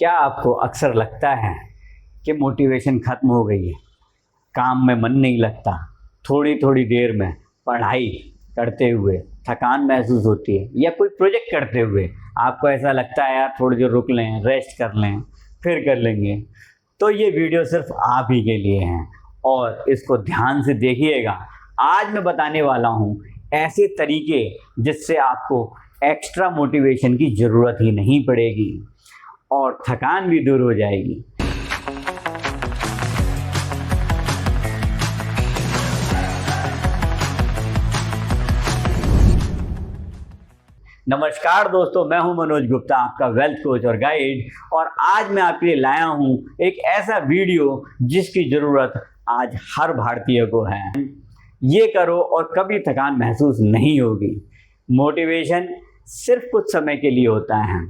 क्या आपको अक्सर लगता है कि मोटिवेशन ख़त्म हो गई है, काम में मन नहीं लगता, थोड़ी थोड़ी देर में पढ़ाई करते हुए थकान महसूस होती है, या कोई प्रोजेक्ट करते हुए आपको ऐसा लगता है यार थोड़ी देर रुक लें, रेस्ट कर लें, फिर कर लेंगे। तो ये वीडियो सिर्फ आप ही के लिए हैं और इसको ध्यान से देखिएगा। आज मैं बताने वाला हूँ ऐसे तरीके जिससे आपको एक्स्ट्रा मोटिवेशन की ज़रूरत ही नहीं पड़ेगी और थकान भी दूर हो जाएगी। नमस्कार दोस्तों, मैं हूं मनोज गुप्ता, आपका वेल्थ कोच और गाइड। और आज मैं आपके लिए लाया हूं एक ऐसा वीडियो जिसकी ज़रूरत आज हर भारतीय को है। ये करो और कभी थकान महसूस नहीं होगी। मोटिवेशन सिर्फ कुछ समय के लिए होता है,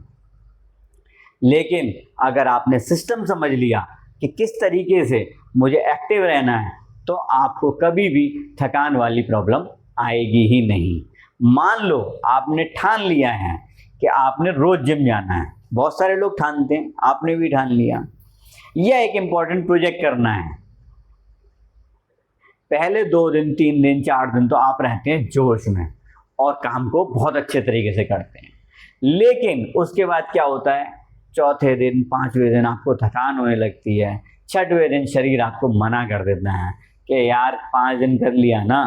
लेकिन अगर आपने सिस्टम समझ लिया कि किस तरीके से मुझे एक्टिव रहना है, तो आपको कभी भी थकान वाली प्रॉब्लम आएगी ही नहीं। मान लो आपने ठान लिया है कि आपने रोज जिम जाना है, बहुत सारे लोग ठानते हैं, आपने भी ठान लिया, या एक इम्पॉर्टेंट प्रोजेक्ट करना है। पहले 2 दिन, 3 दिन, 4 दिन तो आप रहते हैं जोश में और काम को बहुत अच्छे तरीके से करते हैं, लेकिन उसके बाद क्या होता है, चौथे दिन, 5वें दिन आपको थकान होने लगती है, 6वें दिन शरीर आपको मना कर देता है कि यार 5 दिन कर लिया ना,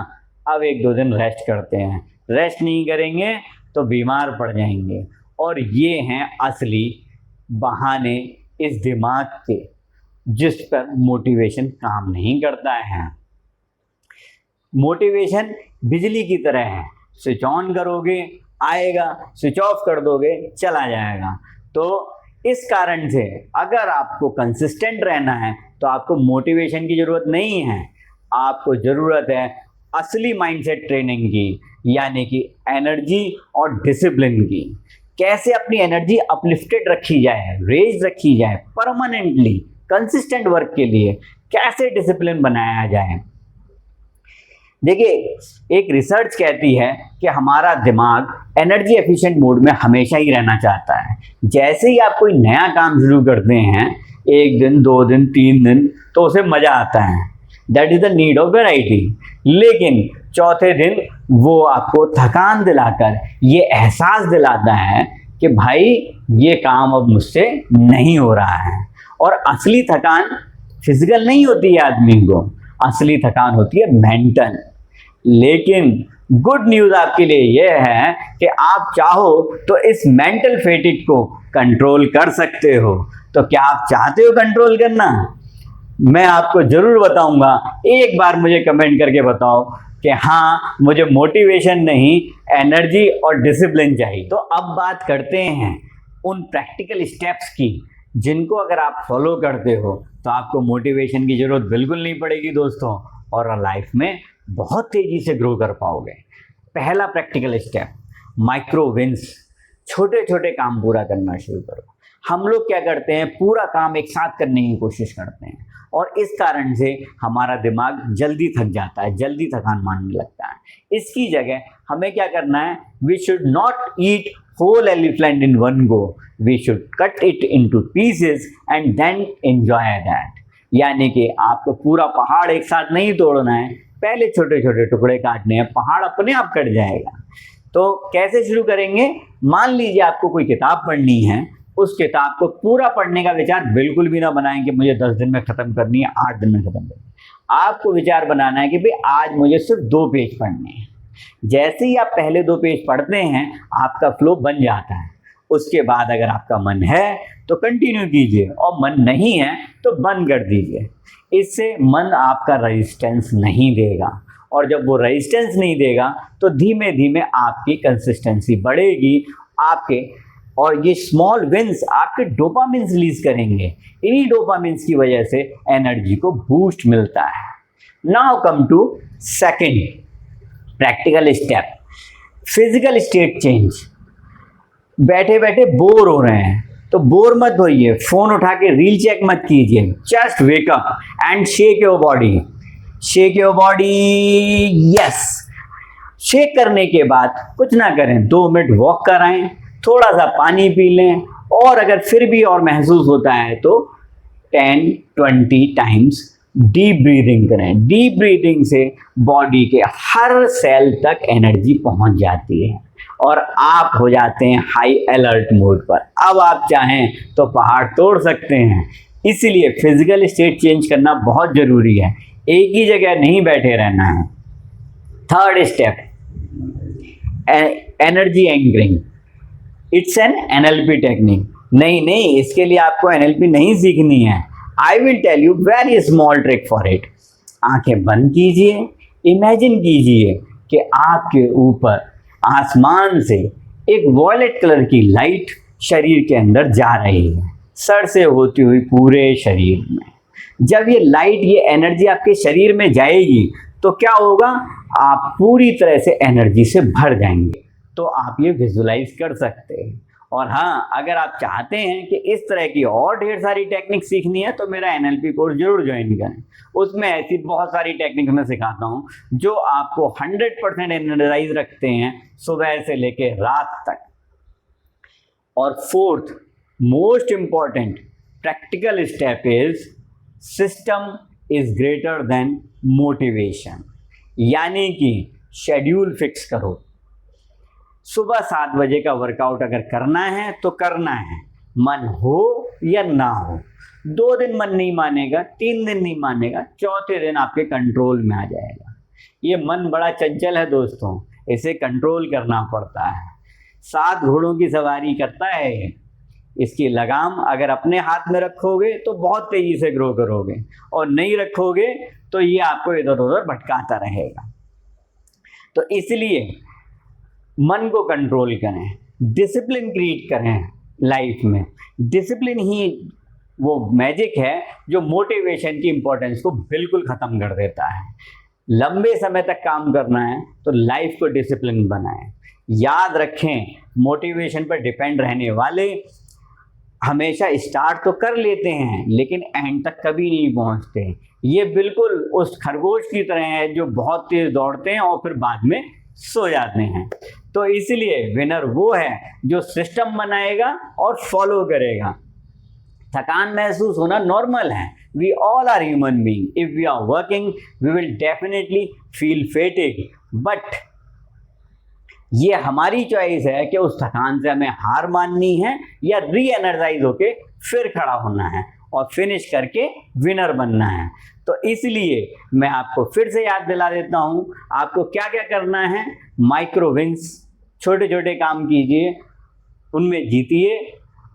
अब 1-2 दिन रेस्ट करते हैं। रेस्ट नहीं करेंगे तो बीमार पड़ जाएंगे। और ये हैं असली बहाने इस दिमाग के जिस पर मोटिवेशन काम नहीं करता है। मोटिवेशन बिजली की तरह है, स्विच ऑन करोगे आएगा, स्विच ऑफ कर दोगे चला जाएगा। तो इस कारण से अगर आपको कंसिस्टेंट रहना है तो आपको मोटिवेशन की ज़रूरत नहीं है, आपको ज़रूरत है असली माइंडसेट ट्रेनिंग की, यानी कि एनर्जी और डिसिप्लिन की। कैसे अपनी एनर्जी अपलिफ्टेड रखी जाए, रेज रखी जाए परमानेंटली कंसिस्टेंट वर्क के लिए, कैसे डिसिप्लिन बनाया जाए। देखिए, एक रिसर्च कहती है कि हमारा दिमाग एनर्जी एफिशिएंट मोड में हमेशा ही रहना चाहता है। जैसे ही आप कोई नया काम शुरू करते हैं, 1 दिन, 2 दिन, 3 दिन, तो उसे मज़ा आता है, that is the need of variety. लेकिन चौथे दिन वो आपको थकान दिलाकर ये एहसास दिलाता है कि भाई ये काम अब मुझसे नहीं हो रहा है। और असली थकान फिजिकल नहीं होती है आदमी को, असली थकान होती है मेंटल। लेकिन गुड न्यूज़ आपके लिए यह है कि आप चाहो तो इस मेंटल फेटिक को कंट्रोल कर सकते हो। तो क्या आप चाहते हो कंट्रोल करना? मैं आपको ज़रूर बताऊंगा। एक बार मुझे कमेंट करके बताओ कि हाँ, मुझे मोटिवेशन नहीं, एनर्जी और डिसिप्लिन चाहिए। तो अब बात करते हैं उन प्रैक्टिकल स्टेप्स की जिनको अगर आप फॉलो करते हो तो आपको मोटिवेशन की ज़रूरत बिल्कुल नहीं पड़ेगी दोस्तों, और लाइफ में बहुत तेज़ी से ग्रो कर पाओगे। पहला प्रैक्टिकल स्टेप, माइक्रो विंस। छोटे छोटे काम पूरा करना शुरू करो। हम लोग क्या करते हैं, पूरा काम एक साथ करने की कोशिश करते हैं और इस कारण से हमारा दिमाग जल्दी थक जाता है, जल्दी थकान मानने लगता है। इसकी जगह हमें क्या करना है, we should not eat whole elephant in one go, we should cut it into pieces and then enjoy that. यानी कि आपको पूरा पहाड़ एक साथ नहीं तोड़ना है, पहले छोटे छोटे टुकड़े काटने हैं, पहाड़ अपने आप कट जाएगा। तो कैसे शुरू करेंगे? मान लीजिए आपको कोई किताब पढ़नी है, उस किताब को पूरा पढ़ने का विचार बिल्कुल भी ना बनाएं कि मुझे 10 दिन में ख़त्म करनी है, 8 दिन में ख़त्म करनी है। आपको विचार बनाना है कि भाई आज मुझे सिर्फ 2 पेज पढ़ने हैं। जैसे ही आप पहले 2 पेज पढ़ते हैं, आपका फ्लो बन जाता है। उसके बाद अगर आपका मन है तो कंटिन्यू कीजिए, और मन नहीं है तो बंद कर दीजिए। इससे मन आपका रेजिस्टेंस नहीं देगा, और जब वो रेजिस्टेंस नहीं देगा तो धीमे धीमे आपकी कंसिस्टेंसी बढ़ेगी आपके, और ये स्मॉल विंस आपके डोपामिन रिलीज करेंगे। इन्हीं डोपामिन्स की वजह से एनर्जी को बूस्ट मिलता है। Now come to second practical step, physical state change. बैठे बैठे बोर हो रहे हैं तो बोर मत होइए, फोन उठा के रील चेक मत कीजिए, just wake up and shake your body, shake your body. Yes, shake करने के बाद कुछ ना करें, 2 मिनट वॉक कराएं, थोड़ा सा पानी पी लें और अगर फिर भी और महसूस होता है तो 10-20 टाइम्स डीप ब्रीदिंग करें। डीप ब्रीदिंग से बॉडी के हर सेल तक एनर्जी पहुंच जाती है और आप हो जाते हैं हाई अलर्ट मोड पर। अब आप चाहें तो पहाड़ तोड़ सकते हैं। इसीलिए फिजिकल स्टेट चेंज करना बहुत ज़रूरी है, एक ही जगह नहीं बैठे रहना है। Third step, energy anchoring. It's an NLP technique. नहीं, इसके लिए आपको एनएलपी नहीं सीखनी है। I will tell you very small trick for it. आंखें बंद कीजिए, इमेजिन कीजिए कि आपके ऊपर आसमान से एक वॉयलेट कलर की लाइट शरीर के अंदर जा रही है, सर से होती हुई पूरे शरीर में। जब ये लाइट, ये एनर्जी आपके शरीर में जाएगी तो क्या होगा, आप पूरी तरह से एनर्जी से भर जाएंगे। तो आप ये विजुलाइज कर सकते हैं। और हाँ, अगर आप चाहते हैं कि इस तरह की और ढेर सारी टेक्निक सीखनी है तो मेरा एनएलपी कोर्स जरूर ज्वाइन करें। उसमें ऐसी बहुत सारी टेक्निक मैं सिखाता हूँ जो आपको 100% एनर्जाइज रखते हैं सुबह से लेके रात तक। और fourth most important practical step is system is greater than motivation. यानी कि शेड्यूल फिक्स करो। सुबह 7 बजे का वर्कआउट अगर करना है तो करना है, मन हो या ना हो। 2 दिन मन नहीं मानेगा, 3 दिन नहीं मानेगा, चौथे दिन आपके कंट्रोल में आ जाएगा। ये मन बड़ा चंचल है दोस्तों, इसे कंट्रोल करना पड़ता है। 7 घोड़ों की सवारी करता है ये। इसकी लगाम अगर अपने हाथ में रखोगे तो बहुत तेजी से ग्रो करोगे, और नहीं रखोगे तो ये आपको इधर उधर भटकाता रहेगा। तो इसलिए मन को कंट्रोल करें, डिसिप्लिन क्रिएट करें लाइफ में। डिसिप्लिन ही वो मैजिक है जो मोटिवेशन की इंपॉर्टेंस को बिल्कुल ख़त्म कर देता है। लंबे समय तक काम करना है तो लाइफ को डिसिप्लिन बनाएं। याद रखें, मोटिवेशन पर डिपेंड रहने वाले हमेशा स्टार्ट तो कर लेते हैं लेकिन एंड तक कभी नहीं पहुंचते। ये बिल्कुल उस खरगोश की तरह है जो बहुत तेज दौड़ते हैं और फिर बाद में सो जाते हैं। तो इसलिए विनर वो है जो सिस्टम बनाएगा और फॉलो करेगा। थकान महसूस होना नॉर्मल है। We all are human being. If we are working we will definitely feel fatigue, but ये हमारी चॉइस है कि उस थकान से हमें हार माननी है या री एनर्जाइज होके फिर खड़ा होना है और फिनिश करके विनर बनना है। तो इसलिए मैं आपको फिर से याद दिला देता हूँ, आपको क्या क्या करना है। माइक्रो विंस, छोटे छोटे काम कीजिए, उनमें जीतिए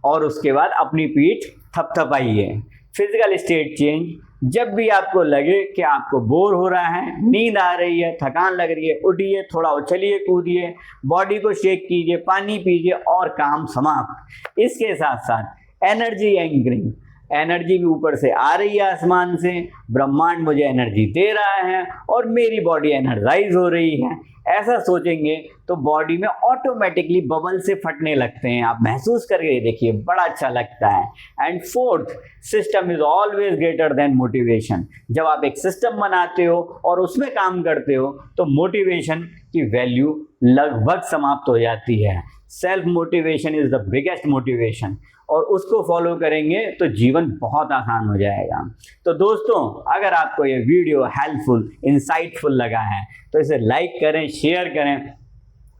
और उसके बाद अपनी पीठ थपथपाइए। फिजिकल स्टेट चेंज, जब भी आपको लगे कि आपको बोर हो रहा है, नींद आ रही है, थकान लग रही है, उठिए, थोड़ा उछलिए कूदिए, बॉडी को शेक कीजिए, पानी पीजिए और काम समाप्त। इसके साथ साथ एनर्जी एंकरिंग, एनर्जी भी ऊपर से आ रही है आसमान से, ब्रह्मांड मुझे एनर्जी दे रहा है और मेरी बॉडी एनर्जाइज हो रही है। ऐसा सोचेंगे तो बॉडी में ऑटोमेटिकली बबल से फटने लगते हैं। आप महसूस करके देखिए, बड़ा अच्छा लगता है। And fourth, system is always greater than motivation. जब आप एक सिस्टम बनाते हो और उसमें काम करते हो तो मोटिवेशन की वैल्यू लगभग समाप्त हो जाती है। Self motivation is the biggest motivation, और उसको फॉलो करेंगे तो जीवन बहुत आसान हो जाएगा। तो दोस्तों, अगर आपको ये वीडियो हेल्पफुल, इंसाइटफुल लगा है तो इसे लाइक करें, शेयर करें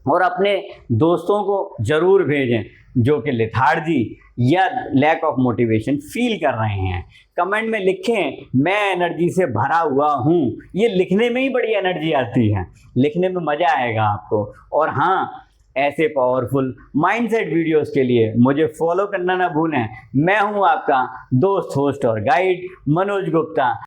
और अपने दोस्तों को ज़रूर भेजें जो कि लेथार्जी या लैक ऑफ मोटिवेशन फील कर रहे हैं। कमेंट में लिखें, मैं एनर्जी से भरा हुआ हूँ। ये लिखने में ही बड़ी एनर्जी आती है, लिखने में मज़ा आएगा आपको। और हाँ, ऐसे पावरफुल माइंडसेट वीडियोस के लिए मुझे फॉलो करना ना भूलें। मैं हूं आपका दोस्त, होस्ट और गाइड मनोज गुप्ता।